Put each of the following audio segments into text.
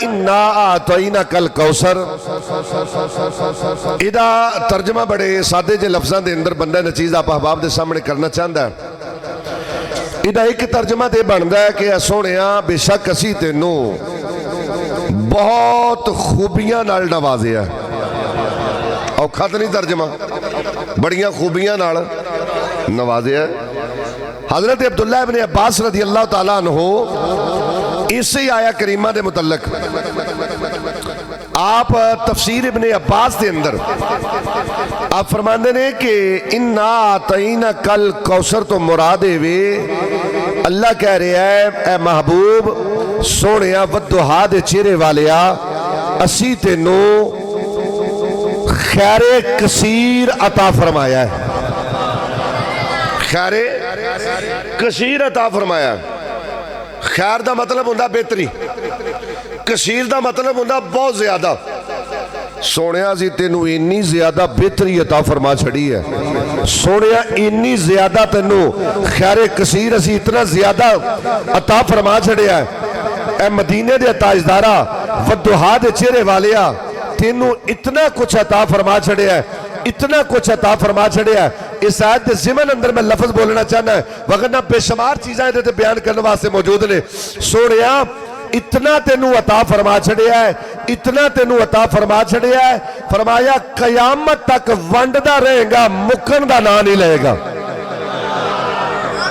اِنَّا آتَيْنَاكَ الْكَوْثَرَ اِدا ترجمہ بڑے سادے جے لفظاں دے اندر بندہ نے چیز آپ احباب دے سامنے کرنا چاہتا ہے. اِدا ایک ترجمہ دے بندا ہے کہ سونیاں بے شک اسی تینوں بہت خوبیاں نال نوازیا ہے. اوکھا تو نہیں ترجمہ, بڑیاں خوبیاں نال نوازیا ہے. حضرت عبداللہ ابن عباس رضی اللہ تعالیٰ عنہ اسی آیا کریمہ دے متعلق آپ تفسیر ابن عباس دے اندر آپ فرماندے نے کہ اِنَّا آتَيْنَاكَ الْكَوْثَرَ تو مرادے وے اللہ کہہ رہے ہے اے محبوب سونیاں ودہا دے چہرے والیا اسی تینوں خیر کثیر عطا فرمایا ہے. خیر کثیر عطا فرمایا. خیر دا مطلب ہوندہ بہتری, کثیر دا مطلب ہوندہ بہت زیادہ. سونیا زی تینوں انی زیادہ بہتری عطا فرما چھڑی ہے. سونیا انی زیادہ تینوں خیر کثیر اسی اتنا زیادہ عطا فرما چھڑی ہے. اے مدینے دے تاجدارہ ودہا دے چہرے والیا تینوں اتنا کچھ عطا فرما چھڑے ہے, اتنا کچھ عطا فرما چھڑے ہے. اس آیت دے ضمن اندر میں لفظ بولنا چاہنا ہے وگرنہ بے شمار چیزیں دیتے بیان کرنے واسے موجود نے. سونیا اتنا تینوں عطا فرما چھڑے ہے, اتنا تینوں عطا فرما چھڑے ہے. فرمایا قیامت تک ونڈدا رہے گا, مکن دا نا نہیں لے گا.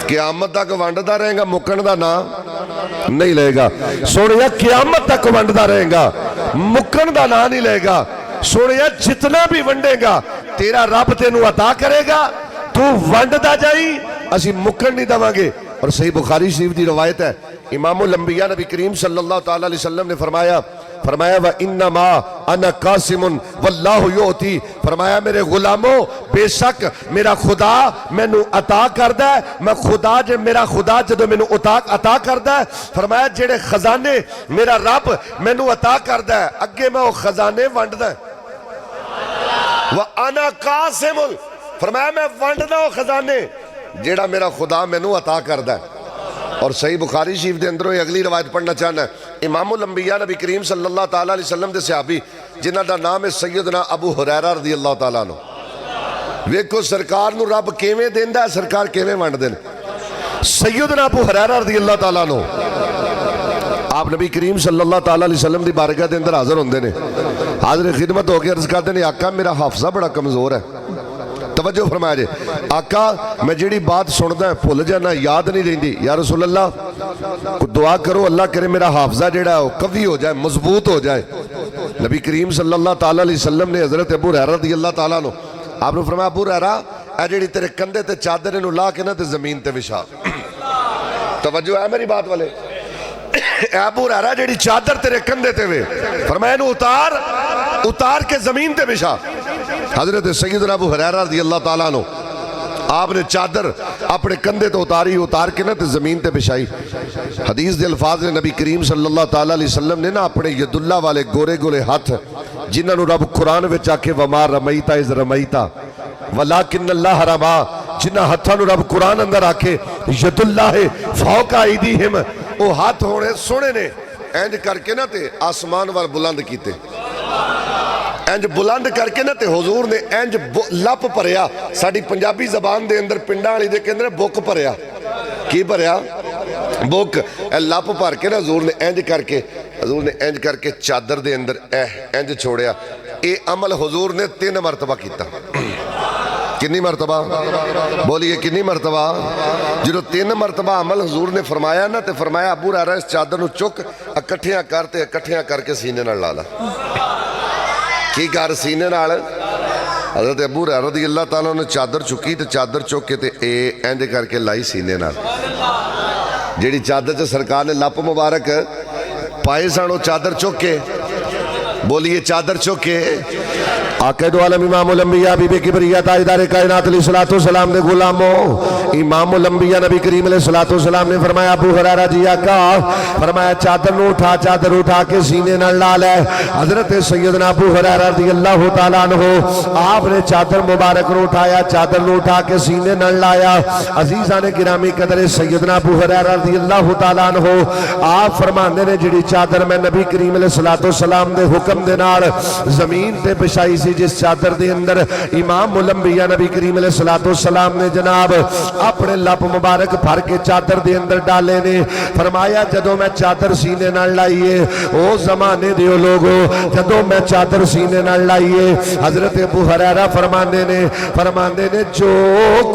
قیامت تک ونڈدا رہے گا, مکن دا نا نہیں لے گا. سونیا قیامت تک ونڈدا رہے گا, مکن دا نا نہیں لے گا. سونیا جتنا بھی ونڈے گا تیرا رب تینوں عطا کرے گا, تو ونڈدا جائی اسی مکن نہیں دوانگے. اور صحیح بخاری شریف دی روایت ہے, امام الانبیاء نبی کریم صلی اللہ تعالیٰ علیہ وسلم نے فرمایا وَإِنَّمَا أَنَا قَاسِمٌ وَاللَّهُ يُعْطِي. فرمایا میرے غلاموں بے شک میرا خدا میں نو عطا کردہ ہے. میں خدا میرا خدا جدو میں نو عطا کردہ ہے. فرمایا جڑے خزانے میرا رب میں نو عطا کردہ ہے اگے میں وہ خزانے ونڈ دہ. وَأَنَا قَاسِمٌ فرمایا میں ونڈ دہ وہ خزانے جڑا میرا خدا میں نو عطا کردہ ہے. اور صحیح بخاری شریف دے اندروں اگلی روایت پڑھنا چاہنا ہے. امام الانبیاء نبی کریم صلی اللہ تعالیٰ علیہ وسلم دے صحابی جنہ دا نام ہے سیدنا ابو ہریرہ رضی اللہ تعالیٰ عنہ. ویکھو سرکار نو رب کیویں دیندا ہے, سرکار کیویں ونڈ دین. سیدنا ابو ہریرہ رضی اللہ تعالیٰ عنہ آپ نبی کریم صلی اللہ تعالیٰ علیہ وسلم دی بارگاہ دے اندر حاضر ہوندے نے. حاضر خدمت ہو کے عرض کرتے نے آقا میرا حافظہ بڑا کمزور ہے. توجہ فرمایا جے آقا میں جیڑی بات سندا ہے بھول جانا, یاد نہیں رہندی. یا رسول اللہ دعا کرو اللہ کرے میرا حافظہ جیڑا ہے قوی ہو جائے, مضبوط ہو جائے. نبی کریم صلی اللہ تعالیٰ علیہ وسلم نے حضرت ابو ہریرہ رضی اللہ تعالیٰ عنہ آپ نے فرمایا ابو ہریرہ اے جیڑی تیرے کندھے تے چادر انہوں لا کے نہ تے زمین تے وچھا. توجہ ہے میری بات والے. اے ابو ہریرہ جیڑی چادر تیرے کندھے تے وے فرمایا انہوں اتار کے زمین تے وچھا. حضرت سیدنا ابو ہریرہ رضی اللہ تعالیٰ عنہ آپ نے چادر اپنے کندھے تو اتار کے نہ تے زمین تے بچھائی. حدیث دے الفاظ نے نبی کریم صلی اللہ تعالیٰ علیہ وسلم نے نا اپنے ید اللہ والے گورے گورے ہاتھ جنہاں نو رب قرآن وچ آکے وَمَا رَمَيْتَ إِذْ رَمَيْتَ وَلَكِنَّ اللَّهَ رَمَا, جنہاں ہاتھاں نو رب قرآن اندر آکے ید اللہ فوق ایدیہم او ہاتھ ہونے سونے نے اینج کر کے نہ تے آسمان وال بلند کیتے. اینج بلند کر کے نہ تے حضور نے اینج لپ پریا. ساڑی پنجابی زبان دے اندر پنڈا علی دے کے اندر بوک پریا. کی پریا؟ بوک. اے لپ پر کے نا حضور نے اینج کر کے چادر دے اندر اینج چھوڑیا. اے عمل حضور نے 3 مرتبہ کیتا. کنی مرتبہ بولیے کنی مرتبہ؟ جنہوں 3 مرتبہ عمل حضور نے فرمایا نا تے فرمایا ابو ہریرہ اس چادر نو چک اکٹھیاں کر کے سینے نہ لالا. کی کار سینے نال حضرت ابو ہریرہ رضی اللہ تعالیٰ نے چادر چکی تے چادر چک کے تے اینج کر کے لائی سینے نال. جیڑی چادر چ سرکار نے لپ مبارک پائے سانو چادر چک کے بولیے چادر چک کے آقا دو عالم امام الانبیاء بی بی کبریہ تاجدار کائنات علیہ الصلوۃ والسلام دے غلاموں، امام الانبیاء نبی کریم علیہ الصلوۃ والسلام نے فرمایا ابو ہریرہ جی آقا فرمایا چادر اٹھا کے سینے نال لا لے۔ حضرت سیدنا ابو ہریرہ رضی اللہ تعالیٰ عنہ آپ نے چادر مبارک نو اٹھایا، چادر نو اٹھا کے سینے نال لایا۔ عزیزان گرامی قدر سیدنا ابو ہریرہ رضی اللہ تعالیٰ عنہ آپ فرماندے نے جڑی چادر میں نبی کریم علیہ الصلوۃ والسلام دے حکم دے نال زمین تے بچھائی سی، جس چادر دے اندر امام الانبیاء نبی کریم علیہ الصلوۃ والسلام نے جناب اپنے لب مبارک بھر کے چادر دے اندر ڈالے نے۔ فرمایا جدوں میں چادر سینے نال لائیے او زمانے دیو لوگو، جدوں میں چادر سینے نال لائیے حضرت ابو ہریرہ فرماندے نے جو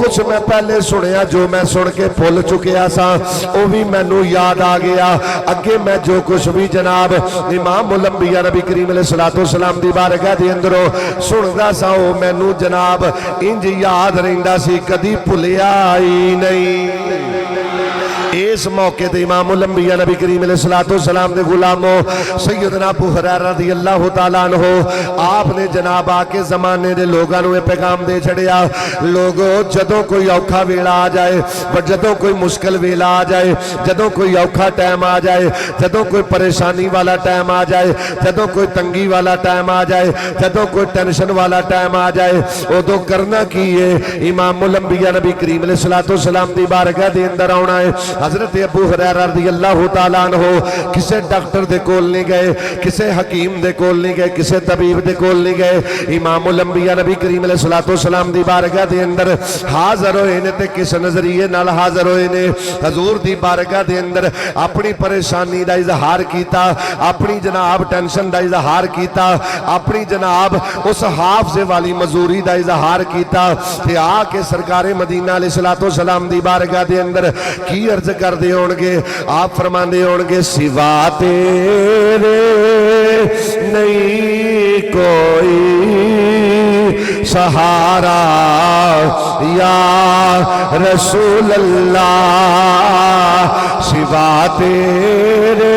کچھ میں پہلے سنیا، جو میں سن کے بھول چکیا سا او بھی مینوں یاد آ گیا۔ اگے میں جو کچھ بھی جناب امام الانبیاء نبی کریم علیہ الصلوۃ والسلام دی بارگاہ دے اندروں سندا سا او مینوں جناب انج یاد رہندا سی، کدی بھولیا ہی نہیں۔ اس موقع تے امام الانبیاء نبی کریم علیہ الصلوۃ والسلام دے غلاموں سیدنا ابو ہریرہ رضی اللہ تعالیٰ عنہ آپ نے جناب آ کے زمانے دے لوگاں نوں پیغام دے چھڑیا، لوگو جدوں کوئی اوکھا ویلا آ جائے، جدوں کوئی مشکل ویلا آ جائے، جدوں کوئی اوکھا ٹائم آ جائے، جدوں کوئی پریشانی والا ٹائم آ جائے، جدوں کوئی تنگی والا ٹائم آ جائے، جدوں کوئی ٹینشن والا ٹائم آ جائے، ادوں کرنا کی ہے؟ امام الانبیاء نبی کریم علیہ الصلوۃ والسلام دی بارگاہ دے اندر آنا ہے۔ حضرت ابو ہریرہ رضی اللہ تعالیٰ عنہ کسے ڈاکٹر دے کول نہیں گئے، کسے حکیم دے کول نہیں گئے، کسے طبیب دے کول نہیں گئے، امام الانبیاء نبی کریم علیہ الصلوۃ والسلام دی بارگاہ دے اندر حاضر ہوئے نے تے کس نظریے نال حاضر ہوئے نے؟ حضور دی بارگاہ دے اندر اپنی پریشانی دا اظہار کیتا، اپنی جناب ٹینشن دا اظہار کیتا، اپنی جناب اس حافظ والی مزوری دا اظہار کیتا تے آ کے سرکار مدینہ علیہ الصلوۃ والسلام دی بارگاہ دے اندر کی عرض کر دے ہون گے؟ آپ فرمان دے ہون گے سوا تیرے نہیں کوئی سہارا یا رسول اللہ، سوا تیرے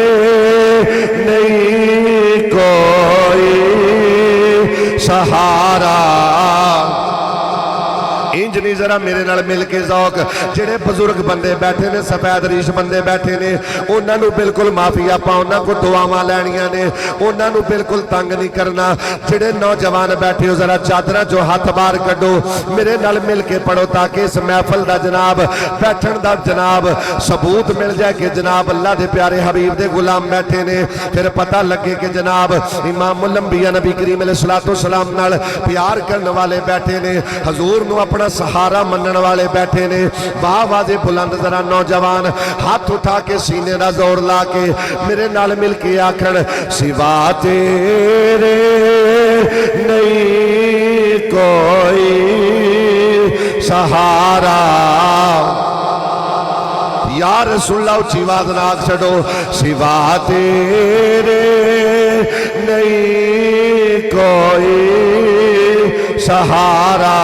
نہیں کوئی سہارا۔ انج نہیں ذرا میرے نال مل کے ذوق، جڑے بزرگ بندے بیٹھے نے، سفید ریش بندے بیٹھے نے، انہاں نو بالکل معافی آپا انہاں کو دعاواں لینیاں نے، انہاں نو بالکل تنگ نہیں کرنا۔ جڑے نوجوان بیٹھے ہو ذرا چادراں جو ہاتھ باہر کڈو، میرے نال مل کے پڑھو تاکہ اس محفل دا جناب بیٹھن دا جناب ثبوت مل جائے کہ جناب اللہ دے پیارے حبیب دے غلام بیٹھے نے، پھر پتہ لگے کہ جناب امام الانبیاء نبی کریم علیہ الصلوۃ والسلام نال پیار کرنے والے بیٹھے نے، حضور نو اپنا سہارا منن والے بیٹھے نے۔ باواز بلند ذرا نوجوان ہاتھ اٹھا کے سینے دا زور لا کے میرے نال مل کے آکھن سوا تیرے نہیں کوئی سہارا، یا رسول اللہ اچھی آواز نال چھڑو سوا تیرے نہیں کوئی سہارا،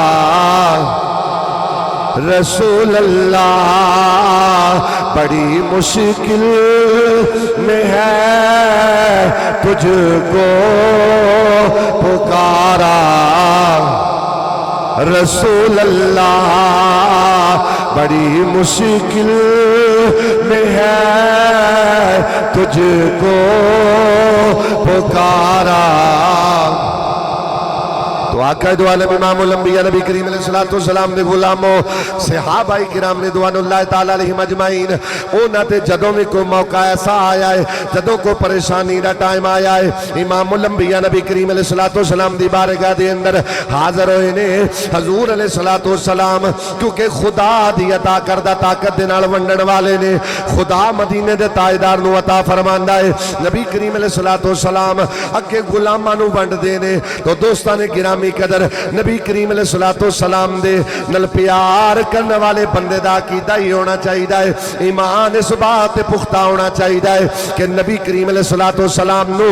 رسول اللہ بڑی مشکل میں ہے تجھ کو پکارا، رسول اللہ بڑی مشکل میں ہے تجھ کو پکارا۔ تو آقا دو عالم امام الانبیاء نبی کریم علیہ الصلوۃ والسلام دے غلاموں صحابہ کرام رضوان اللہ تعالیٰ علیہم اجمعین، انہاں تے جدوں بھی کوئی موقع ایسا آیا ہے، جدوں کوئی پریشانی دا ٹائم آیا ہے، امام الانبیاء نبی کریم علیہ الصلوۃ والسلام دی بارگاہ دے اندر حاضر ہوئے نے۔ حضور علیہ الصلوۃ والسلام کیونکہ خدا دی عطا کردہ طاقت دے نال ونڈن والے نے، خدا مدینے دے تاجدار نو عطا فرماندا ہے، نبی کریم علیہ الصلوۃ والسلام اگے غلاماں نو ونڈ دے نے۔ تو دوستاں نے گرامی قدر نبی کریم علیہ الصلوۃ والسلام دے نال پیار کرنے والے بندے دا عقیدہ ہی ہونا چاہیے ہے، ایمان اس بات پختہ ہونا چاہیے ہے کہ نبی کریم علیہ الصلوۃ والسلام نو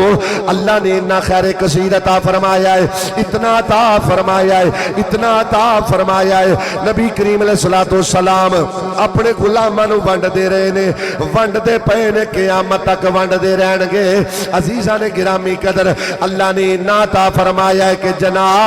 اللہ نے اتنا خیر کثیر عطا فرمایا ہے، اتنا عطا فرمایا ہے، اتنا عطا فرمایا ہے۔ نبی کریم علیہ الصلوۃ والسلام اپنے غلاماں نو ونڈ دے رہے نے، ونڈ دے پے نے، قیامت تک ونڈ دے رہن گے۔ عزیزاں نے گرامی قدر اللہ نے اتنا عطا فرمایا ہے کہ جناب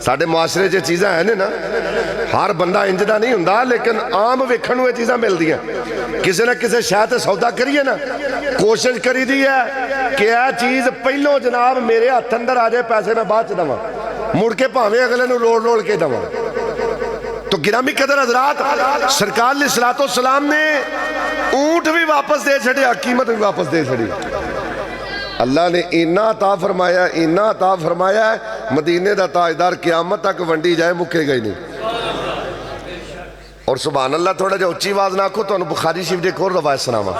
ساڈے معاشرے چ چیزاں ہیں نا، ہر بندہ انج دا نہیں ہوندا، لیکن عام ویکھن نوں یہ چیزاں ملدیاں۔ کسی نہ کسی شے تے سودا کریے نا، کوشش کری دی ہے کہ یہ چیز پہلوں جناب میرے ہاتھ اندر آ جائے، پیسے میں بعد چ دواں، مڑ کے بھاویں اگلے نوں روڑ کے دواں۔ تو گرامی قدر حضرات، سرکار علیہ الصلوۃ والسلام نے اونٹ بھی واپس دے چھڑیا، قیمت بھی واپس دے چھڑی۔ اللہ نے اینا عطا فرمایا، اینا عطا فرمایا ہے، مدینے دا تاجدار قیامت تک ونڈی جائے مکے گئی نہیں۔ اور سبحان اللہ، تھوڑا جو اچھی آواز نہ آکھو تو انہوں بخاری شریف دے ایک اور روایت سناواں۔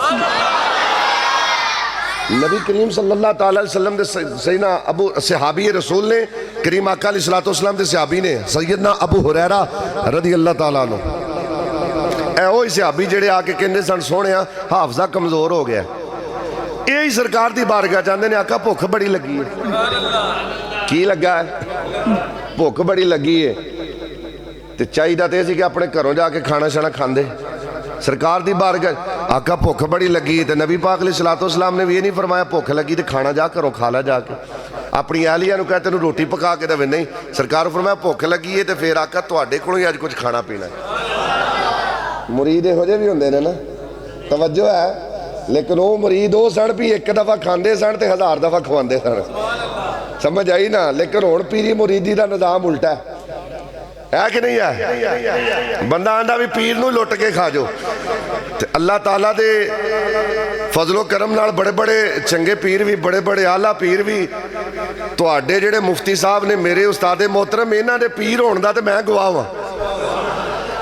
نبی کریم صلی اللہ تعالی علیہ وسلم دے سیدنا ابو صحابی رسول نے، کریم آقا علیہ السلام دے صحابی نے، سیدنا ابو ہریرہ رضی اللہ تعالیٰ عنہ، اے وہی صحابی جڑے آ کے کہندے سن سونیا حافظہ کمزور ہو گیا، یہی سرکار دی بارگاہ چاہندے نے، آقا بھوک بڑی لگی ہے۔ کی لگا ہے؟ بھوک بڑی لگی ہے، تے چاہیے تے سی کہ اپنے گھروں جا کے کھانا شانا کھاندے۔ سرکار دی بارگاہ آقا بھوک بڑی لگی ہے، تے نبی پاک علیہ الصلوۃ والسلام نے بھی یہ نہیں فرمایا بھوک لگی تے کھانا جا کرو کھا لا جا کے، اپنی اہلیہ نوں کہتے ہیں روٹی پکا کے دے، نہیں، سرکار فرمایا بھوک لگی ہے تے پھر آقا تواڈے کولوں ہی اج کچھ کھانا پینا ہے۔ مرید ہو جے بھی ہوندے نے نا، توجہ ہے، لیکن وہ مرید ہو سن بھی ایک دفعہ کھاندے سن تے 1000 دفعہ کھواندے سن، سمجھ آئی نا؟ لیکن ہن پیری مریدی دا نظام الٹا ہے کہ نہیں ہے؟ بندہ آندا بھی پیر نو لٹ کے کھا جو۔ اللہ تعالیٰ دے فضل و کرم نال بڑے بڑے چنگے پیر بھی، بڑے بڑے اعلیٰ پیر بھی، تو آڈے جڑے مفتی صاحب نے میرے استاد محترم، انہاں دے پیر ہون دا تے میں گواہ ہاں،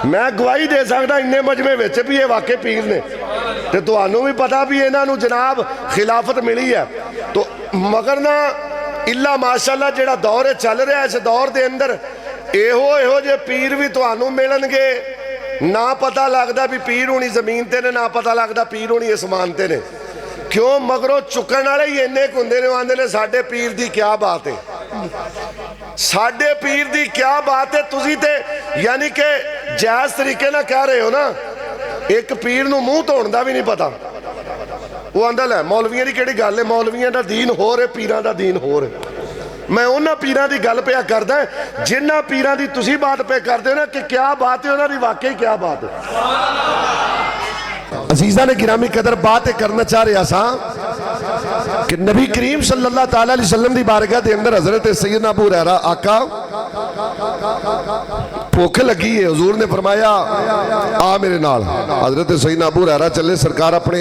میں گواہی دے سکدا اننے مجمع وچ بھی یہ واقع پیر نے، تے تانوں بھی پتہ بھی انہاں نوں جناب خلافت ملی ہے۔ تو مگر نہ اللہ ماشاءاللہ جڑا دور چل رہا ہے، اس دور دے اندر ایہو جے پیر بھی تانوں ملن گے، نہ پتہ لگدا بھی پیر ہونی زمین تے نے، نہ پتہ لگدا پیر ہونی اسمان تے نے۔ کیوں؟ مگروں چکن والے ہی اننے کندے نے، آندے نے ساڈے پیر دی کیا بات ہے، ساڈے پیر دی کیا بات ہے، تسی تے یعنی کہ جائز طریقے نہ کہہ رہے ہو نا۔ ایک پیر نو منہ دھون دا بھی نہیں پتا، وہ آندا لے مولویاں دی کیڑی گل ہے، مولویاں دا دین ہور ہے، پیراں دا دین ہور ہے۔ میں انہاں پیراں دی گل پہ کردا ہے جنہاں پیراں دی تسی بات پہ کردے ہو نا کہ کیا بات ہے، انہاں دی واقعی کیا بات ہے۔ عزیزہ نے گرامی قدر باتیں کرنا چاہ رہے ہیں کہ نبی کریم صلی اللہ تعالیٰ علیہ وسلم دی بارگاہ دے اندر حضرت سیدنا ابو ہریرہ آقا بھوک لگی ہے، حضور نے فرمایا آ میرے نال۔ حضرت سیدنا ابو ہریرہ چلے، سرکار اپنے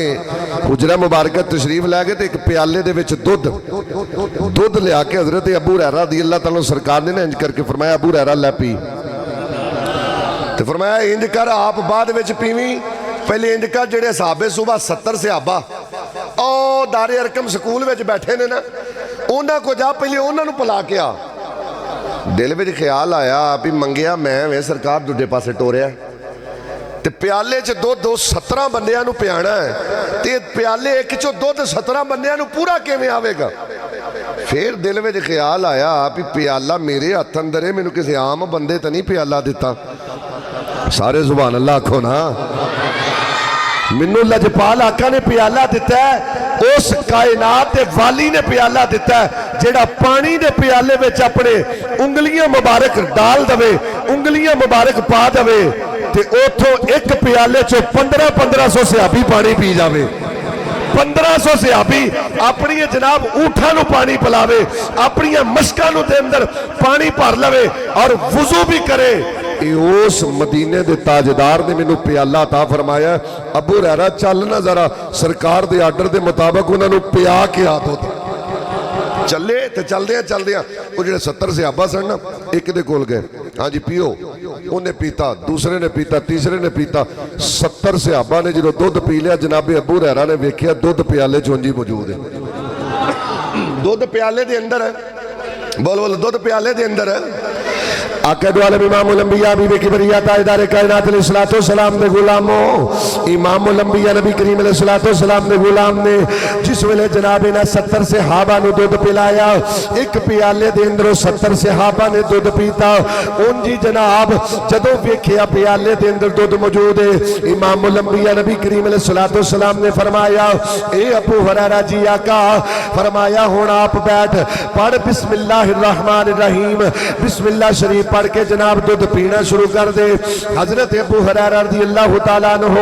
حجرہ مبارکہ تشریف لے گئے، ایک پیالے دے وچ دودھ لیا کے حضرت ابو ہریرہ رضی اللہ تعالیٰ سرکار نے انج کر کے فرمایا ابو ہریرہ لے پی، تو فرمایا انج کر آپ بعد وچ پیویں۔ پہلے انج کر جڑے صحابے صبح 70 صحابہ او دار ارکم سکول وچ بیٹھے نے نا، انہاں کو جا پہلے انہاں نوں پلا کے آ۔ دل وچ خیال آیا بھی منگیا میں سرکار دوجے پاسے ٹوریا تے پیالے چ دودھ 17 بندیاں نوں پیانا ہے، تے پیالے ایک چو دودھ 17 بندیاں نوں پورا کیویں آوے گا؟ پھر دل وچ خیال آیا بھی پیالہ میرے ہاتھ اندر ہے، مینوں کسی عام بندے تے نہیں پیالہ دیتا۔ سارے سبحان اللہ آکھو نا۔ منو لجپال آقا نے پیالہ دیتا ہے، اس کائنات دے والی نے پیالہ دیتا ہے جیڑا پانی دے پیالے وچ اپنے انگلیاں مبارک ڈال دوے، انگلیاں مبارک پا دوے، تے اوتھوں ایک پیالے چو 1500 صحابی پانی پی جاوے۔ 1500 صحابی اپنی جناب اونٹھاں نو پانی پلاوے، اپنی مشکاں نو دے اندر پانی بھر لوے اور وضو بھی کرے۔ اس مدینے دے تاجدار نے مینوں پیالہ عطا فرمایا، ابو ہریرہ چلنا ذرا سرکار دے آرڈر دے مطابق انہاں نوں پیا کے آ دو۔ چلے تے چلدے ہیں وہ جڑے 70 صحابہ سن نا، ایک دے کول گئے، ہاں جی پیو، انہیں پیتا، دوسرے نے پیتا، تیسرے نے پیتا، 70 صحابہ نے جدوں دودھ پی لیا، جناب ابو ہریرہ نے ویکھیا دودھ پیالے چونجی موجود ہے، دودھ پیالے دے اندر ہے، بول دودھ پیالے دے اندر ہے۔ آقا دو عالم امام الانبیاء بی بی کبریہ تاجدار کائنات علیہ السلام دے غلاموں، امام الانبیاء نبی کریم علیہ السلام دے غلام نے جس ویلے جناب نے 70 صحابہ نے دودھ پلایا، ایک پیالے دے اندر 70 صحابہ نے دودھ پیتا، ان جی جناب جدوں ویکھیا پیالے دے اندر دودھ موجود ہے، امام الانبیاء نبی کریم علیہ السلام نے فرمایا اے ابو ہریرہ جی آقا، فرمایا ہن آپ بیٹھ، پڑھ بسم اللہ الرحمن الرحیم بسم اللہ شریف پڑھ کے جناب دودھ پینا شروع کر دے۔ حضرت ابو ہریرہ رضی اللہ تعالیٰ عنہ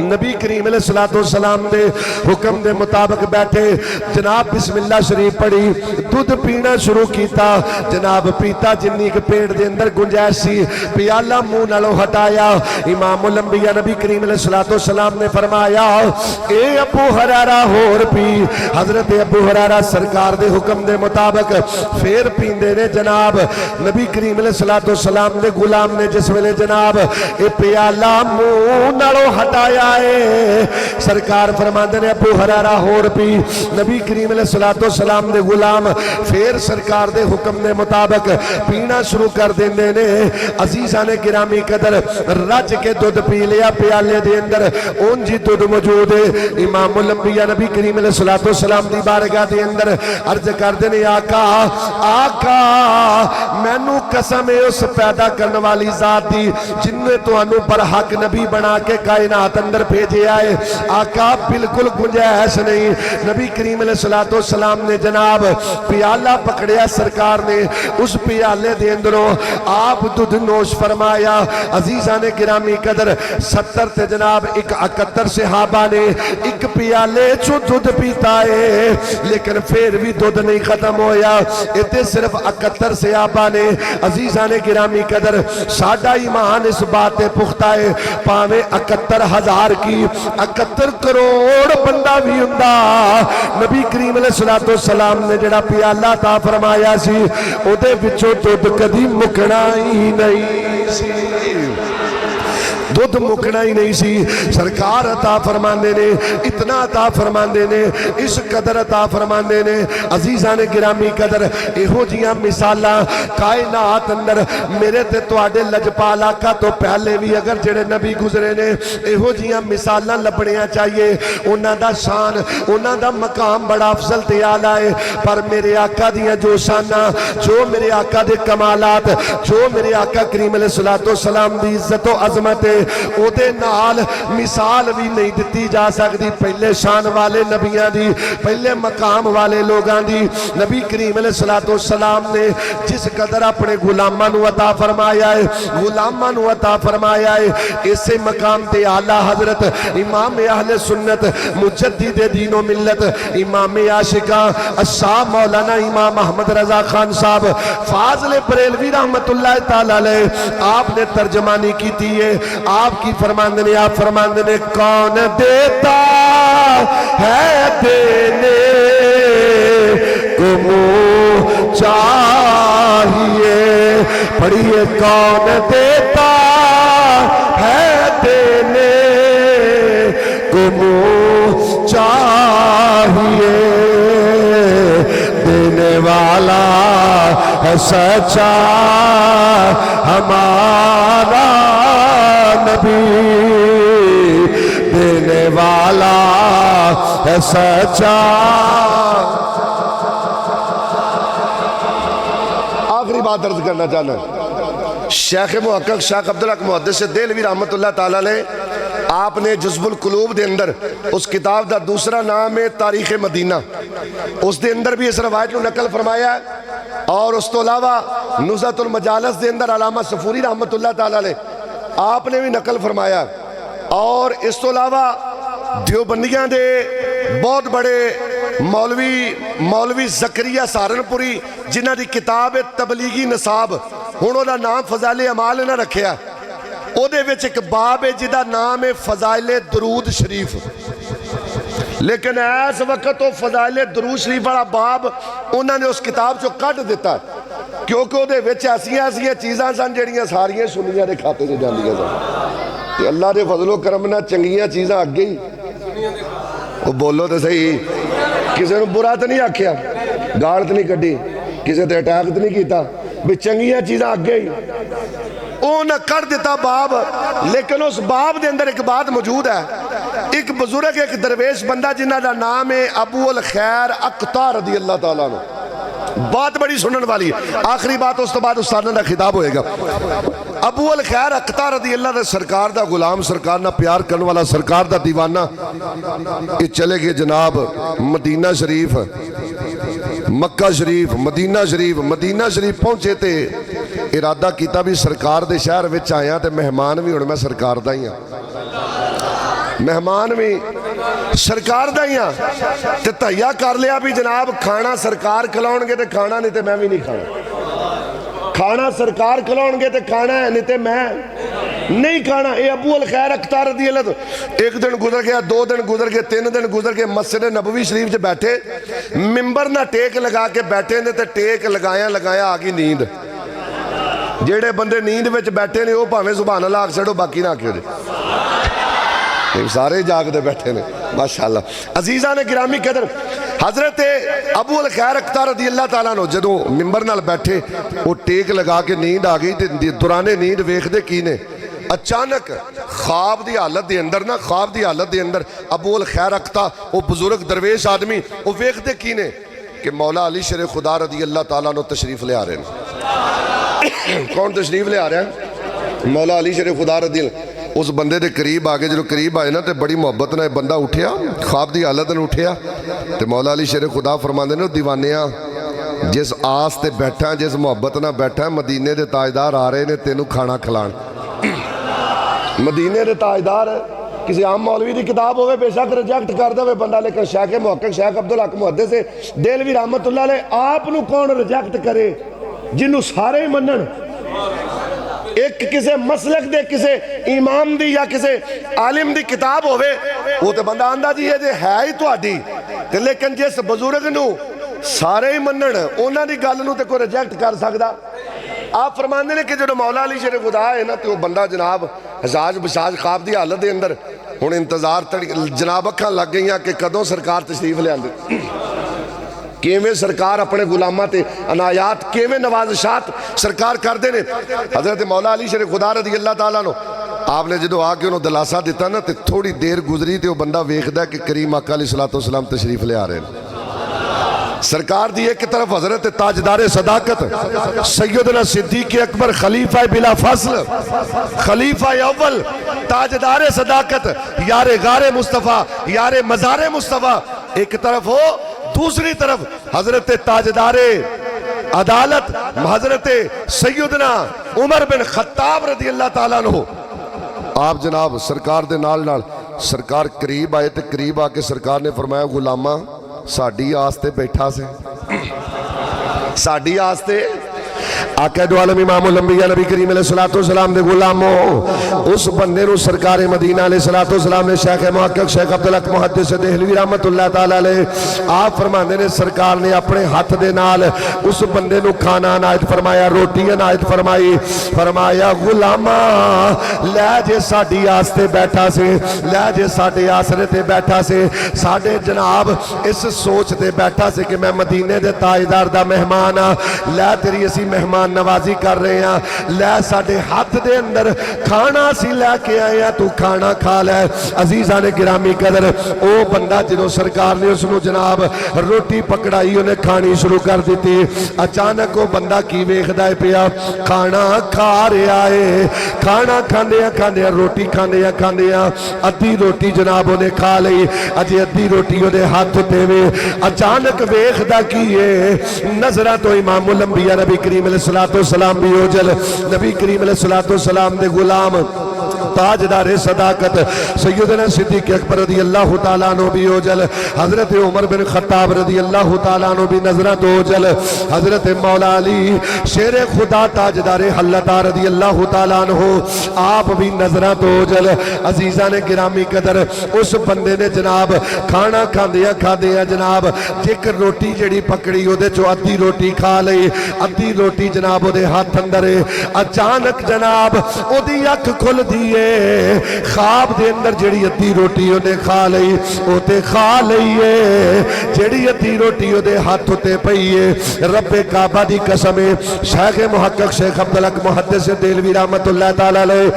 نبی کریم علیہ السلام دے حکم دے مطابق بیٹھے، جناب بسم اللہ شریف پڑھی، دودھ پینا شروع کیتا، جناب پیتا جنی کے پیٹ دے اندر گنجائش سی، پیالہ منہ نالوں ہٹایا۔ امام الانبیاء نبی کریم علیہ السلام نے فرمایا اے ابو ہریرہ ہور پی۔ حضرت ابو ہریرہ سرکار دے حکم دے مطابق پھر پیندے نے جناب نبی کریم علیہ السلام دے غلام نے جس ویلے جناب اے پیالہ منہ نالوں ہٹایا سرکار فرماندے نے ابو ہریرہ ہور پی۔ نبی کریم علیہ السلام دے غلام پھر سرکار دے حکم دے مطابق پینا شروع کر دیندے نے۔ عزیزان گرامی قدر رج کے دودھ پی لیا پیالے دے اندر، اون جی دودھ موجود ہے۔ امام الانبیاء نبی کریم علیہ السلام دی بارگاہ دے اندر عرض کر دینے آقا آقا مینوں قسم ہے اس پیدا کرنے والی ذات دی جن نے تو انو پر حق نبی بنا کے کائنات اندر بھیجے آئے، آقا بالکل گنجائش نہیں۔ نبی کریم علیہ السلام نے جناب پیالہ پکڑیا، سرکار نے اس پیالے دے اندروں آپ دودھ نوش فرمایا۔ عزیزان گرامی قدر 70 تے جناب 71 صحابہ نے ایک پیالے چو دودھ پیتا ہے، لیکن پھر بھی دودھ نہیں ختم ہویا۔ اتے صرف 71 صحابہ نے عزیزان گرامی قدر ساڈا ایمان اس بات پختہ ہے، پاویں 71,000 کی 71 کروڑ بندہ بھی ہوندا، نبی کریم علیہ السلام نے جڑا پیالہ عطا فرمایا سی او دے وچوں دودھ کدی مکنا ہی نہیں سی، دودھ مکنا ہی نہیں سی۔ سرکار عطا فرماندے نے، اتنا عطا فرماندے نے، اس قدر عطا فرماندے نے۔ عزیزان گرامی قدر ایہو جیاں مثالاں کائنات اندر میرے تے تواڈے لجپال آقا تو پہلے بھی اگر جڑے نبی گزرے نے ایہو جیاں مثالاں لبڑیاں چاہیے۔ انہاں دا شان، انہاں دا مقام بڑا افضل تے اعلیٰ ہے، پر میرے آقا دیاں جو شاناں، جو میرے آقا دے کمالات، جو میرے آقا کریم علیہ السلام دی عزت و عظمت ہے، او دے نال مثال بھی نہیں دتی جا سکتی پہلے شان والے نبیاں دی، پہلے مقام والے لوگاں دی۔ نبی کریم علیہ السلام نے جس قدر اپنے غلاماں نو عطا فرمایا ہے، غلاماں نو عطا فرمایا ہے، اسے مقام تے اعلیٰ حضرت امام اہل سنت مجدد دین و ملت امام عاشقاں الشاہ مولانا امام احمد رضا خان صاحب فاضل بریلوی رحمت اللہ تعالیٰ علیہ آپ نے ترجمانی کی تھی ہے۔ آپ کی فرماندنے، آپ فرماندنے کون دیتا ہے دینے کو منہ چاہیے، پڑھیے کون دیتا ہے دینے کو منہ چاہیے، دینے والا ہے سچا ہمارا نبی، دینے والا ہے سچا۔ آخری بات عرض کرنا چاہنا ہے، شیخ محقق شیخ عبدالحق محدث دہلوی رحمت اللہ تعالیٰ نے آپ نے جذب القلوب دے اندر اس کتاب دا دوسرا نام ہے تاریخ مدینہ، اس دے اندر بھی اس روایت کو نقل فرمایا ہے، اور اس تو علاوہ نزہۃ المجالس دے اندر علامہ صفوری رحمت اللہ تعالیٰ نے آپ نے بھی نقل فرمایا، اور اس تو علاوہ دیوبندیاں دے بہت بڑے مولوی زکریہ سہارنپوری جنہ دی کتاب تبلیغی نصاب، ہن دا نام فضائل اعمال نہ رکھیا، او دے وچ ایک باب ہے جدا نام ہے فضائل درود شریف، لیکن ایس وقت وہ فضائل درود شریف والا باب انہوں نے اس کتاب چو کٹ دیتا ہے، کیونکہ وہ دے وچ ایسی چیزاں سن جڑیاں ساریاں سنیاں دے کھاتے سے جاندیاں سن، کہ اللہ دے فضل و کرم نہ چنگیاں چیزاں اگے ہی وہ بولو تو صحیح، کسی نے برا تو نہیں آکھیا، گاڑ تو نہیں کڈی، کسی تے اٹیک تو نہیں کیتا، بھی چنگیاں چیزاں اگے ہی انہوں کر دیتا باب۔ لیکن اس باب دے اندر ایک بات موجود ہے، ایک بزرگ ایک درویش بندہ جنہ دا نام ہے ابو الخیر اقطع رضی اللہ تعالیٰ عنہ، بات بڑی سنن والی ہے، آخری بات اس تو بعد استادہ دا خطاب ہوئے گا۔ ابو الخیر اقطع رضی اللہ دا سرکار دا غلام، سرکار نہ پیار کرنے والا، سرکار دا دیوانہ، یہ چلے گئے جناب مدینہ شریف، مکہ شریف مدینہ شریف پہنچے تے ارادہ کیتا بھی سرکار دے شہر وچ آیا تے مہمان بھی ہن میں سرکار دا ہی ہاں مہمان بھی سرکار دا ہی ہاں تے تہیا کر لیا بھی جناب کھانا سرکار کھلاؤن گے تے کھانا نہیں تے میں بھی نہیں کھانا کھانا سرکار کھلاؤن گے تے کھانا ہے نہیں تے میں نہیں کھانا. اے ابو الخیر اختار رضی اللہ ایک دن گزر گیا 2 دن گزر گئے 3 دن گزر گئے مسجد نبوی شریف سے بیٹھے ممبر نہ ٹیک لگا کے بیٹھے نے تے ٹیک لگایا آگی نیند جیڑے بندے نیند وچ بیٹھے نے وہ پاویں سبحان اللہ آکھ چھڑو باقی نہ آکھو دے سارے جاگ دے بیٹھے نے ماشاءاللہ. عزیزان گرامی قدر حضرت ابو الخیر اختار رضی اللہ تعالیٰ عنہ جدوں ممبر نال بیٹھے وہ ٹیک لگا کے نیند آ گئی تے دوران نیند ویکھ دے کی نے اچانک خواب دی حالت دے اندر ابو الخیر اختہ وہ بزرگ درویش آدمی وہ ویکھ دے کی نے کہ مولا علی شیر خدا رضی اللہ تعالیٰ عنہ تشریف لے آ رہے ہیں. کون تشریف لے آ رہے ہیں؟ مولا علی شیر خدا رضی اللہ. اس بندے دے قریب آگے جو قریب آئے نا تے بڑی محبت نہ بندہ اٹھیا خواب دی حالت نے اٹھیا تے مولا علی شیر خدا فرماندے نے دیوانیاں جس آس تے بیٹھا جس محبت نہ بیٹھا مدینے دے تاجدار آ رہے نے تینوں کھانا کھلان. مدینے دے تاجدار کسی عام مولوی دی کتاب ہوئے بے شک ریجیکٹ کر دے بندہ لیکن شیخ محقق شیخ عبدالحق محدث دہلوی رحمت اللہ علیہ آپ نو کون ریجیکٹ کرے جنہوں سارے ہی منن ایک کسے مسلک دے کسے امام دی یا کسے عالم دی کتاب ہوئے وہ تے بندہ آندہ جی ہے ہی تو آڈی لیکن جس بزرگ نو سارے ہی منن اونا دی گل نو تے کوئی ریجیکٹ کر سکدا. آپ فرماندے نے کہ جو مولا علی شیر خدا ہے نا تو وہ بندہ جناب حساج بساج خواب دی حالت دے اندر ہن انتظار جناب اکھاں لگ گئیاں کہ کدوں سرکار تشریف لے آندے کیویں سرکار اپنے غلاماں تے عنایات کیویں نوازشات سرکار کر دے نے. حضرت مولا علی شیر خدا رضی اللہ تعالیٰ عنہ آپ نے جدو آگے انہوں دلاسہ دیتا نا تے تھوڑی دیر گزری تے وہ بندہ ویکھدا کہ کریم آقا علیہ السلام تشریف لے آ رہے ہیں. سرکار دی ایک طرف حضرت تاجدار صداقت سیدنا صدیق اکبر خلیفہ بلا فصل خلیفہ اول تاجدار صداقت یار غار مصطفیٰ یار مزار مصطفیٰ ایک طرف ہو دوسری طرف حضرت تاجدار عدالت حضرت سیدنا عمر بن خطاب رضی اللہ تعالیٰ عنہ. آپ جناب سرکار دے نال سرکار قریب آئے تے قریب آ کے سرکار نے فرمایا غلامہ ساڑی آستے بیٹھا سے ساڑی آستے آقا دو عالم امام الانبیاء نبی کریم علیہ السلام دے غلاموں اس بندے نو سرکار مدینہ علیہ السلام نے شیخ محقق شیخ عبدالحق محدث دہلوی رحمت اللہ تعالیٰ علیہ آپ فرماندے نے سرکار نے اپنے ہاتھ دے نال اس بندے نو کھانا عنایت فرمایا روٹی عنایت فرمائی فرمایا غلامہ لے جے ساڑی آستے بیٹھا سے لے جے ساڑے آسرے تے بیٹھا سے ساڑے جناب اس سوچ تے بیٹھا سے کہ میں مدینے دے تاجدار دا مہمان لے تیری اسی مہمان نوازی کر رہے ہیں لے ساڑے ہاتھ دے اندر کھانا سی لے کے آئے ہیں تو کھانا کھا لے. عزیزان گرامی قدر او بندہ جنہوں سرکار نے اس نو جناب روٹی پکڑائی انہیں کھانی شروع کر دیتی اچانک وہ بندہ کی ویکھدا ہے پیا کھانا کھا رہے آئے کھانا کھاندے روٹی کھاندے ادھی روٹی جناب انہیں کھا لئی اجے ادھی روٹی انہیں ہاتھ ہوتے ہوئے اچانک ویکھدا کیے نظرہ تو امام الانبیاء نبی کریم علیہ السلام بھی اوجل نبی کریم علیہ السلام دے غلام تاجدار صداقت سیدنا صدیق اکبر رضی اللہ تعالیٰ عنہ بھی اوجل حضرت عمر بن خطاب رضی اللہ تعالیٰ عنہ بھی نظرت اوجل حضرت مولا علی شیر خدا تاجدار حلتا رضی اللہ تعالیٰ عنہ آپ بھی نظرت اوجل. عزیزان گرامی قدر اس بندے نے جناب کھانا کھاندیا جناب جیک روٹی جڑی پکڑی ہو دے چو ادھی روٹی کھا لئی ادھی روٹی جناب ہو دے ہاتھ اندرے اچانک جناب او دی اکھ کھل دیئے خواب دے اندر جڑی ادھی روٹی انہیں کھا لئی او تے کھا لئیے جڑی ادھی روٹی انہیں ہاتھ ہوتے پئیے رب کعبہ دی قسمیں شیخ محقق شیخ عبدالحق محدث دہلوی رحمت اللہ تعالیٰ علیہ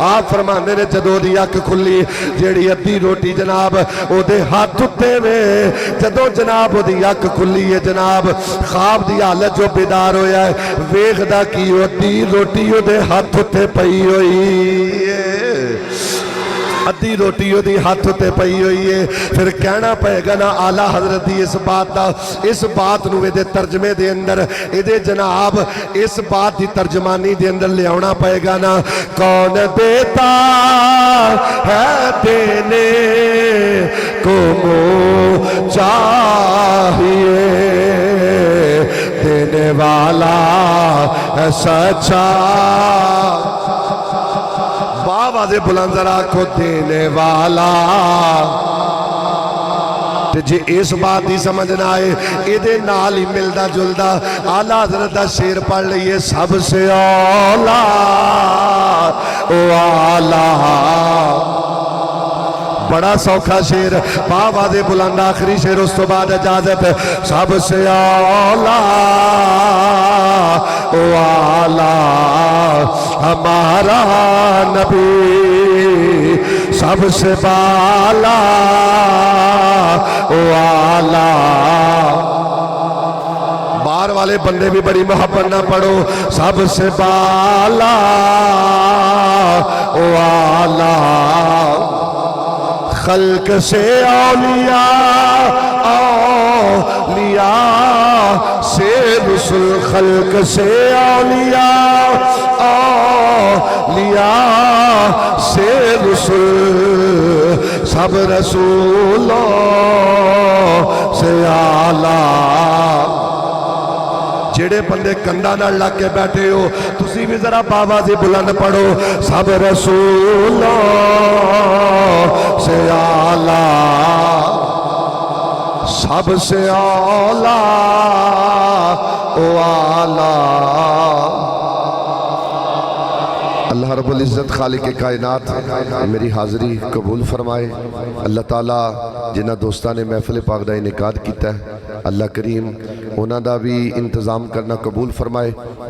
آپ فرماندے نے جدو دی اکھ کھلی جڑی ادھی روٹی جناب او دے ہاتھ ہوتے میں جدو جناب او دی اکھ کھلی ہے جناب خواب دی حالت جو بیدار ہویا ہے ویکھدا کی ادھی روٹی او دے ہاتھ ہوتے پئی ہوئی ہے ادھی روٹی دی ہاتھ تے پئی ہوئی ہے پھر کہنا پئے گا نا آلہ حضرت دی اس بات دا اس بات نو دے ترجمے دے اندر دے جناب اس بات دی ترجمانی دے اندر لے آنا پئے گا نا کون دیتا ہے دینے کو منہ چاہیے دینے والا ہے سچا بابا دے بلند ذرا کو دینے والا جی اس بات دی سمجھ نہ آئے ادھے نال ہی ملدا جلدا آلہ حضرت دا شیر پڑھ لئیے سب سے اولا او آلہ بڑا سوکھا شیر بابا دے بلند آخری شیر اس تو بعد اجازت سب سے اولا او آلہ ہمارا نبی سب سے بالا او آلہ بار والے بندے بھی بڑی محبت نہ پڑھو سب سے بالا او آلہ خلق سے اولیاء اولیاء سے رسول خلق سے اولیاء اولیاء سے رسول سب رسولوں سے اعلیٰ جڑے بندے کندھا نال لگ کے بیٹھے ہو تسی بھی ذرا باوازی بلند پڑھو سب رسولوں سے اعلیٰ سب سے اعلیٰ او اعلیٰ اللہ رب العزت خالق کائنات میری حاضری قبول فرمائے اللہ تعالیٰ جنہ دوستان محفل پاک دا انعقاد کیتا ہے اللہ کریم انہاں دا بھی انتظام کرنا قبول فرمائے